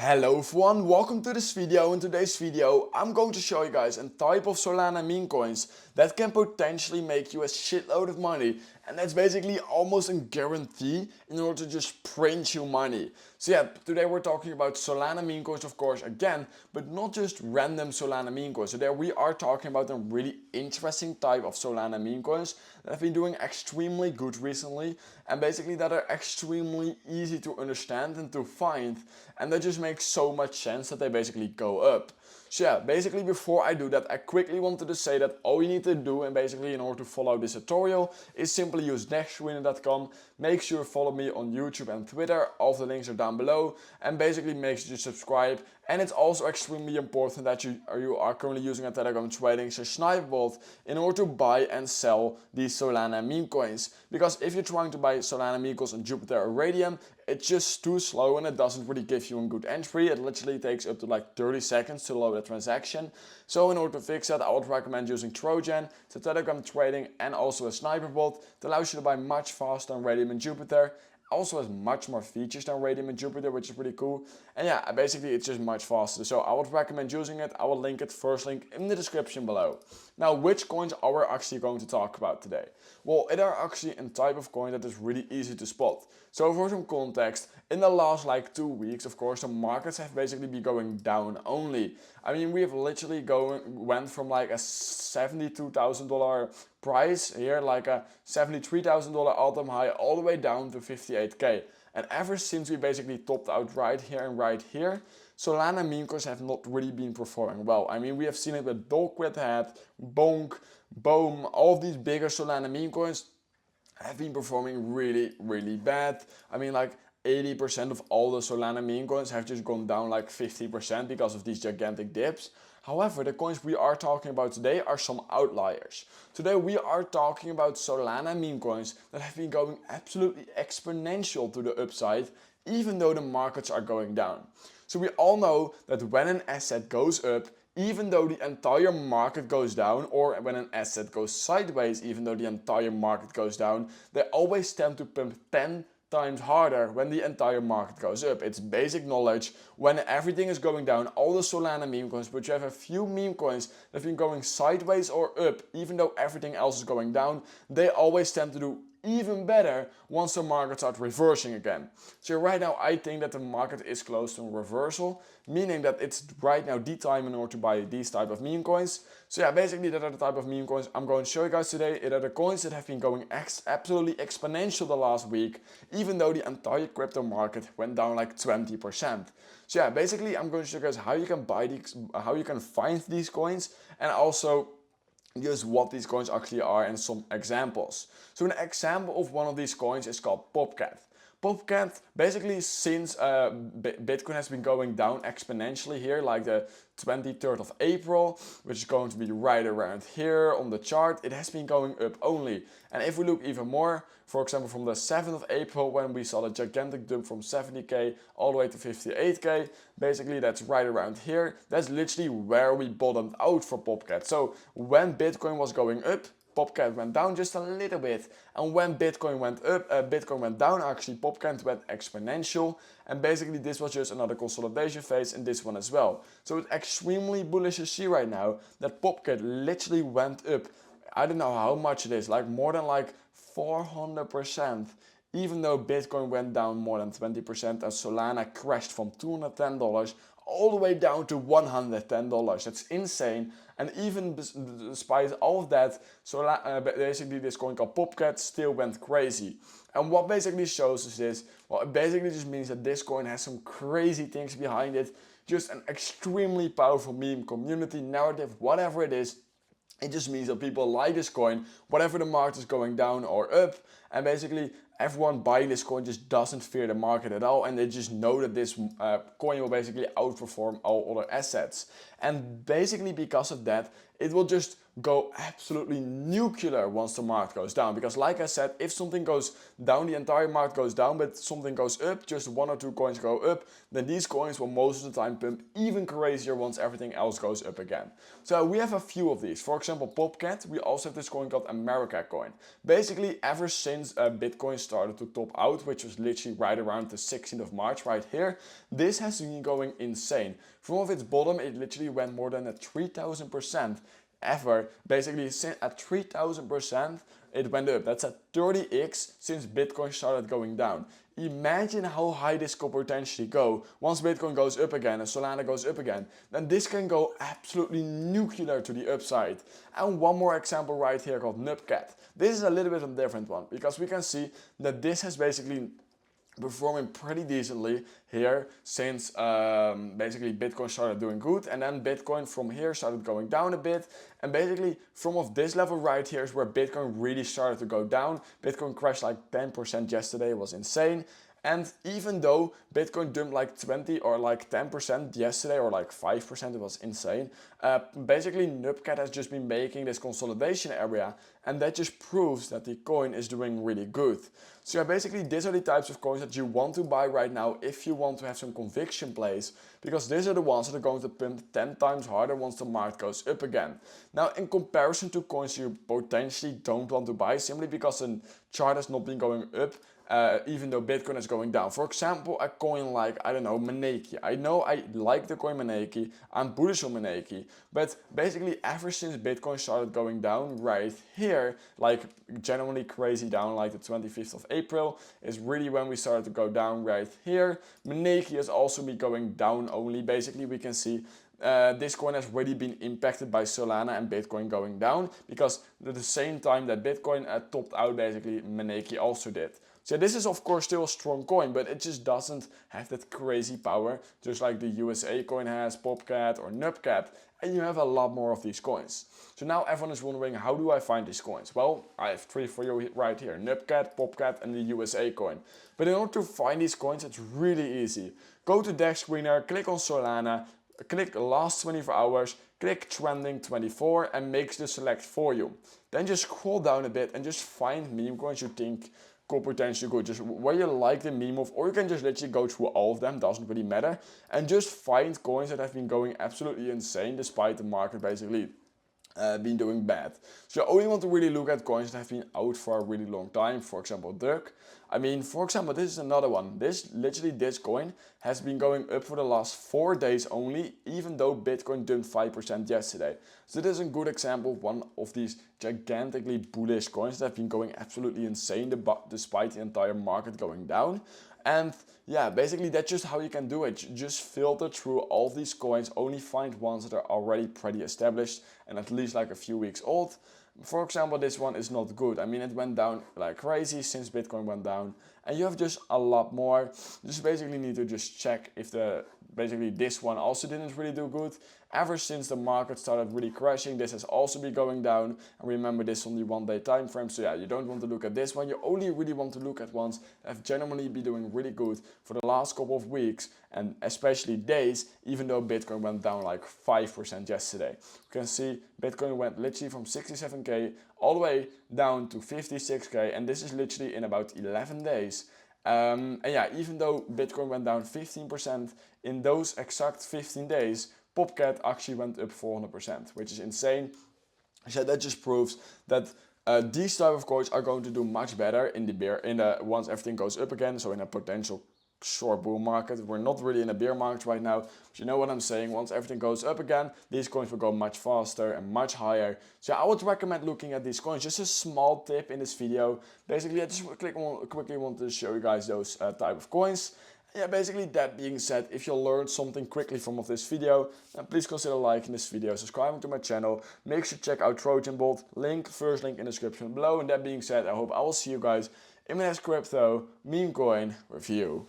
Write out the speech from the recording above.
Hello everyone, welcome to this video. In today's video I'm going to show you guys a type of Solana meme coins that can potentially make you a shitload of money, and that's basically almost a guarantee in order to just print you money. So yeah, today we're talking about Solana meme coins, of course, again, but not just random Solana meme coins. So there we are talking about a really interesting type of Solana meme coins that have been doing extremely good recently, and basically that are extremely easy to understand and to find, and that just makes so much sense that they basically go up. So yeah, basically before I do that, I quickly wanted to say that all you need to do, and basically in order to follow this tutorial, is simply use nextwinner.com. Make sure to follow me on YouTube and Twitter, all of the links are down below, and basically make sure to subscribe. And it's also extremely important that you are currently using a Telegram trading Sniperbot in order to buy and sell these Solana meme coins. Because if you're trying to buy Solana meme coins on Jupiter or Radium, it's just too slow and it doesn't really give you a good entry. It literally takes up to like 30 seconds to load a transaction. So in order to fix that, I would recommend using Trojan, the Telegram trading, and also a Sniperbot that allows you to buy much faster than Radium and Jupiter. Also has much more features than Radium and Jupiter, which is pretty cool. And yeah, basically it's just much faster. So I would recommend using it. I will link it, first link in the description below. Now, which coins are we actually going to talk about today? Well, it are actually a type of coin that is really easy to spot. So for some context, in the last like 2 weeks, of course, the markets have basically been going down only. I mean, we have literally went from like a $72,000 price here, like a $73,000 all-time high, all the way down to 58k. And ever since we basically topped out right here and right here, Solana meme coins have not really been performing well. I mean, we have seen it with Dogquid Head, Bonk, Boom, all of these bigger Solana meme coins have been performing really bad. I mean, like 80% of all the Solana meme coins have just gone down like 50% because of these gigantic dips. However, the coins we are talking about today are some outliers. Today we are talking about Solana meme coins that have been going absolutely exponential to the upside, even though the markets are going down. So we all know that when an asset goes up, even though the entire market goes down, or when an asset goes sideways, even though the entire market goes down, they always tend to pump 10 times harder when the entire market goes up. It's basic knowledge. When everything is going down, all the Solana meme coins, but you have a few meme coins that have been going sideways or up, even though everything else is going down, they always tend to do even better once the market starts reversing again. So right now I think that the market is close to a reversal, meaning that it's right now the time in order to buy these type of meme coins. So yeah, basically that are the type of meme coins I'm going to show you guys today. It are the coins that have been going absolutely exponential the last week, even though the entire crypto market went down like 20%. So yeah, basically I'm going to show you guys how you can buy these, how you can find these coins, and also just what these coins actually are and some examples. So an example of one of these coins is called Popcat. Popcat, basically since Bitcoin has been going down exponentially here, like the 23rd of April, which is going to be right around here on the chart, it has been going up only. And if we look even more, for example, from the 7th of April, when we saw the gigantic dump from 70k all the way to 58k, basically that's right around here. That's literally where we bottomed out for Popcat. So when Bitcoin was going up, Popcat went down just a little bit, and when Bitcoin went up, Bitcoin went down actually, Popcat went exponential, and basically this was just another consolidation phase in this one as well. So it's extremely bullish to see right now that Popcat literally went up. I don't know how much it is, like more than like 400%, even though Bitcoin went down more than 20% and Solana crashed from $210 all the way down to $110. That's insane. And even despite all of that, basically this coin called Popcat still went crazy. And what basically shows us this? Well, it basically just means that this coin has some crazy things behind it. Just an extremely powerful meme community, narrative, whatever it is. It just means that people like this coin, whatever the market is going down or up, and basically everyone buying this coin just doesn't fear the market at all, and they just know that this coin will basically outperform all other assets. And basically because of that, it will just go absolutely nuclear once the market goes down. Because like I said, if something goes down, the entire market goes down, but something goes up, just 1 or 2 coins go up, then these coins will most of the time pump even crazier once everything else goes up again. So we have a few of these. For example, Popcat. We also have this coin called America coin. Basically, ever since Bitcoin started to top out, which was literally right around the 16th of March right here, this has been going insane. From its bottom, it literally went more than 3,000% ever. Basically, at 3,000% it went up. That's at 30x since Bitcoin started going down. Imagine how high this could potentially go. Once Bitcoin goes up again and Solana goes up again, then this can go absolutely nuclear to the upside. And one more example right here called Nupcat. This is a little bit of a different one because we can see that this has basically performing pretty decently here since basically Bitcoin started doing good, and then Bitcoin from here started going down a bit, and basically from of this level right here is where Bitcoin really started to go down. Bitcoin crashed like 10% yesterday. It was insane. And even though Bitcoin dumped like 20 or like 10% yesterday or like 5%, it was insane. Basically, Nupcat has just been making this consolidation area, and that just proves that the coin is doing really good. So yeah, basically these are the types of coins that you want to buy right now if you want to have some conviction plays, because these are the ones that are going to pump 10 times harder once the market goes up again. Now, in comparison to coins you potentially don't want to buy simply because the chart has not been going up, even though Bitcoin is going down. For example, a coin like, I don't know, Maneki. I know I like the coin Maneki, I'm bullish on Maneki, but basically ever since Bitcoin started going down right here, like genuinely crazy down, like the 25th of April, is really when we started to go down right here. Maneki has also been going down only. Basically, we can see this coin has already been impacted by Solana and Bitcoin going down, because at the same time that Bitcoin topped out, basically Maneki also did. So this is of course still a strong coin, but it just doesn't have that crazy power, just like the USA coin has, Popcat or Nupcat, and you have a lot more of these coins. So now everyone is wondering, how do I find these coins? Well, I have 3 for you right here: Nupcat, Popcat and the USA coin. But in order to find these coins, it's really easy. Go to Dex Screener, click on Solana, click last 24 hours, click trending 24 and makes the select for you. Then just scroll down a bit and just find meme coins you think could potentially go, just where you like the meme of, or you can just literally go through all of them, doesn't really matter, and just find coins that have been going absolutely insane despite the market basically been doing bad. So you only want to really look at coins that have been out for a really long time. For example, Duck. I mean, for example, this is another one. This coin has been going up for the last 4 days only, even though Bitcoin dumped 5% yesterday. So this is a good example of one of these gigantically bullish coins that have been going absolutely insane despite the entire market going down. And yeah, basically that's just how you can do it. Just filter through all of these coins, only find ones that are already pretty established and at least like a few weeks old. For example, this one is not good. I mean, it went down like crazy since Bitcoin went down, and you have just a lot more. You just basically need to just check if basically this one also didn't really do good. Ever since the market started really crashing, this has also been going down. And remember, this on the 1 day time frame. So yeah, you don't want to look at this one. You only really want to look at ones that have generally been doing really good for the last couple of weeks, and especially days, even though Bitcoin went down like 5% yesterday. You can see Bitcoin went literally from 67k all the way down to 56k, and this is literally in about 11 days. And yeah, even though Bitcoin went down 15%, in those exact 15 days, Popcat actually went up 400%, which is insane. So that just proves that these type of coins are going to do much better in the once everything goes up again. So in a potential short bull market. We're not really in a bear market right now, but you know what I'm saying. Once everything goes up again, these coins will go much faster and much higher. So I would recommend looking at these coins. Just a small tip in this video. Basically, I just quickly want to show you guys those type of coins. Yeah, basically that being said, if you learned something quickly from this video, then please consider liking this video, subscribing to my channel. Make sure to check out Trojan Bolt, first link in the description below. And that being said, I hope I will see you guys in my next crypto meme coin review.